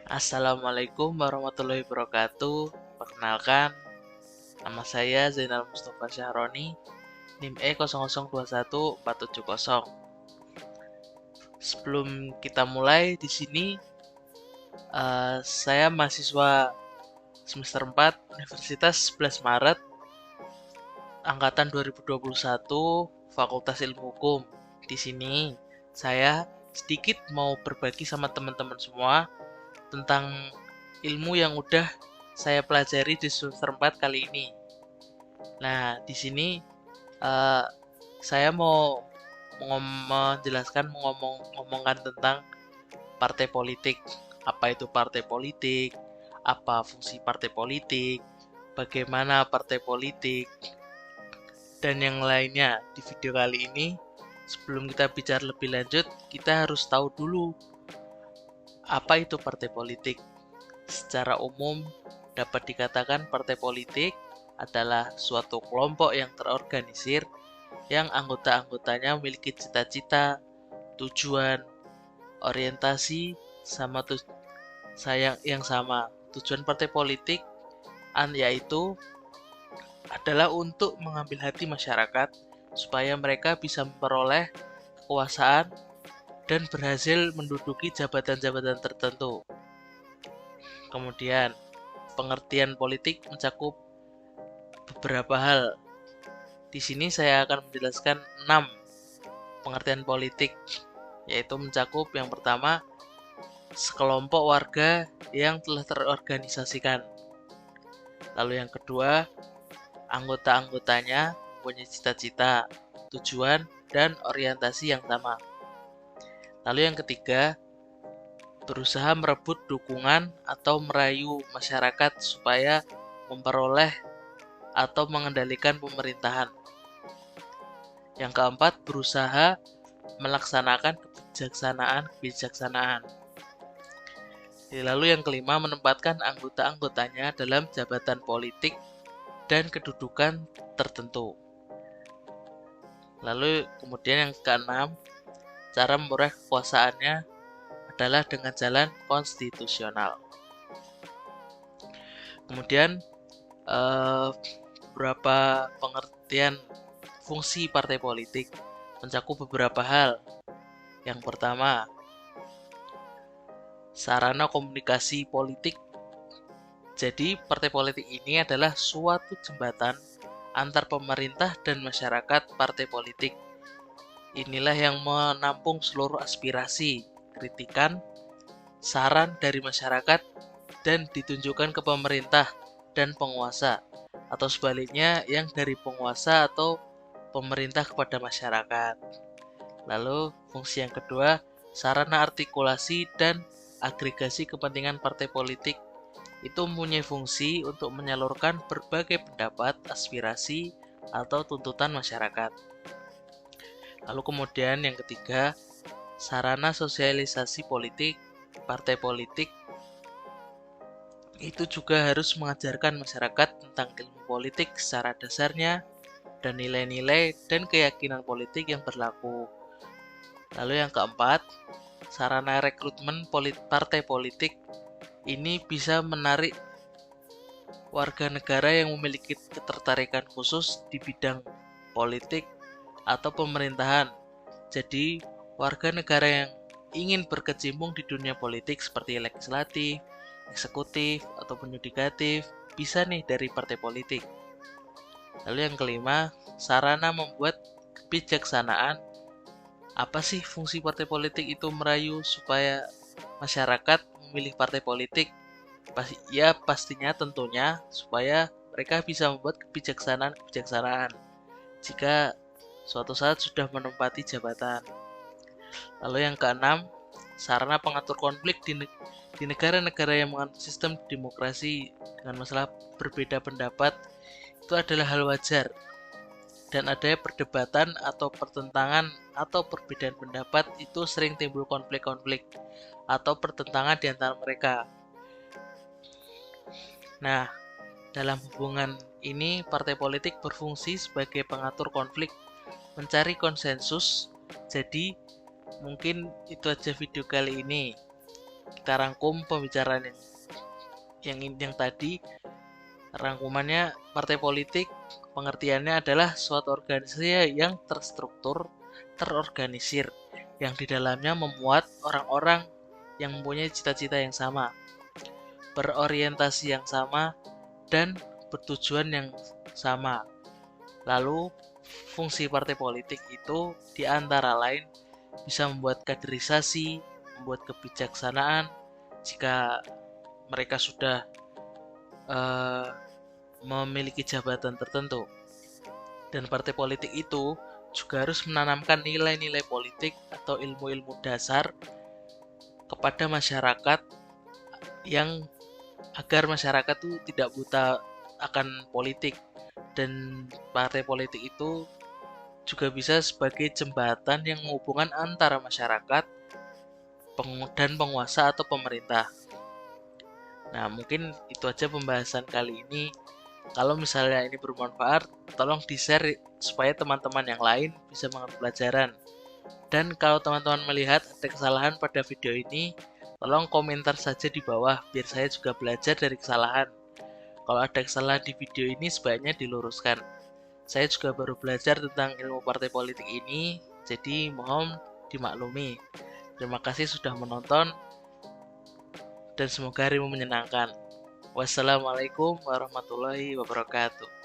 Assalamualaikum warahmatullahi wabarakatuh. Perkenalkan, nama saya Zainal Mustafa Syahroni, NIM E00214770. Sebelum kita mulai di sini, saya mahasiswa semester 4 Universitas 11 Maret angkatan 2021 Fakultas Ilmu Hukum. Di sini saya sedikit mau berbagi sama teman-teman semua tentang ilmu yang udah saya pelajari di semester 4 kali ini. Nah, di sini uh, saya mau menjelaskan, ngomongkan tentang partai politik. Apa itu partai politik? Apa fungsi partai politik? Bagaimana partai politik? Dan yang lainnya di video kali ini. Sebelum kita bicara lebih lanjut, kita harus tahu dulu apa itu partai politik. Secara umum, dapat dikatakan partai politik adalah suatu kelompok yang terorganisir yang anggota-anggotanya memiliki cita-cita, tujuan, orientasi, yang sama. Tujuan partai politik yaitu adalah untuk mengambil hati masyarakat supaya mereka bisa memperoleh kekuasaan dan berhasil menduduki jabatan-jabatan tertentu. Kemudian, pengertian politik mencakup beberapa hal. Di sini saya akan menjelaskan 6 pengertian politik, yaitu mencakup yang pertama, sekelompok warga yang telah terorganisasikan. Lalu yang kedua, anggota-anggotanya mempunyai cita-cita, tujuan, dan orientasi yang sama. Lalu yang ketiga, berusaha merebut dukungan atau merayu masyarakat supaya memperoleh atau mengendalikan pemerintahan. Yang keempat, berusaha melaksanakan kebijaksanaan. Lalu yang kelima, menempatkan anggota-anggotanya dalam jabatan politik dan kedudukan tertentu. Lalu kemudian yang keenam, cara memperoleh kekuasaannya adalah dengan jalan konstitusional. Kemudian beberapa pengertian fungsi partai politik mencakup beberapa hal. Yang pertama, sarana komunikasi politik. Jadi, partai politik ini adalah suatu jembatan antar pemerintah dan masyarakat. Partai politik inilah yang menampung seluruh aspirasi, kritikan, saran dari masyarakat dan ditunjukkan ke pemerintah dan penguasa, atau sebaliknya yang dari penguasa atau pemerintah kepada masyarakat. Lalu fungsi yang kedua, sarana artikulasi dan agregasi kepentingan partai politik itu mempunyai fungsi untuk menyalurkan berbagai pendapat, aspirasi, atau tuntutan masyarakat. Lalu kemudian yang ketiga, sarana sosialisasi politik. Partai politik itu juga harus mengajarkan masyarakat tentang ilmu politik secara dasarnya dan nilai-nilai dan keyakinan politik yang berlaku. Lalu yang keempat, sarana rekrutmen partai politik ini bisa menarik warga negara yang memiliki ketertarikan khusus di bidang politik atau pemerintahan. Jadi, warga negara yang ingin berkecimpung di dunia politik seperti legislatif, eksekutif, ataupun yudikatif bisa nih dari partai politik. Lalu yang kelima, sarana membuat kebijaksanaan. Apa sih fungsi partai politik itu merayu supaya masyarakat memilih partai politik? Pastinya tentunya supaya mereka bisa membuat kebijaksanaan jika suatu saat sudah menempati jabatan. Lalu yang keenam, sarana pengatur konflik di negara-negara yang menganut sistem demokrasi dengan masalah berbeda pendapat itu adalah hal wajar, dan adanya perdebatan atau pertentangan atau perbedaan pendapat itu sering timbul konflik-konflik atau pertentangan di antara mereka. Nah, dalam hubungan ini partai politik berfungsi sebagai pengatur konflik, mencari konsensus. Jadi mungkin itu aja video kali ini. kita rangkum pembicaraan yang tadi. Rangkumannya, partai politik pengertiannya adalah suatu organisasi yang terstruktur, terorganisir, yang di dalamnya memuat orang-orang yang mempunyai cita-cita yang sama, berorientasi yang sama, dan bertujuan yang sama. Lalu, fungsi partai politik itu di antara lain bisa membuat kaderisasi, membuat kebijaksanaan jika mereka sudah memiliki jabatan tertentu. Dan partai politik itu juga harus menanamkan nilai-nilai politik atau ilmu-ilmu dasar kepada masyarakat yang agar masyarakat itu tidak buta akan politik. Dan partai politik itu juga bisa sebagai jembatan yang menghubungkan antara masyarakat dan penguasa atau pemerintah. Nah, mungkin itu aja pembahasan kali ini. Kalau misalnya ini bermanfaat, tolong di-share supaya teman-teman yang lain bisa mengambil pelajaran. Dan kalau teman-teman melihat ada kesalahan pada video ini, tolong komentar saja di bawah biar saya juga belajar dari kesalahan. Kalau ada kesalahan di video ini sebaiknya diluruskan. Saya juga baru belajar tentang ilmu partai politik ini, jadi mohon dimaklumi. Terima kasih sudah menonton dan semoga harimu menyenangkan. Wassalamualaikum warahmatullahi wabarakatuh.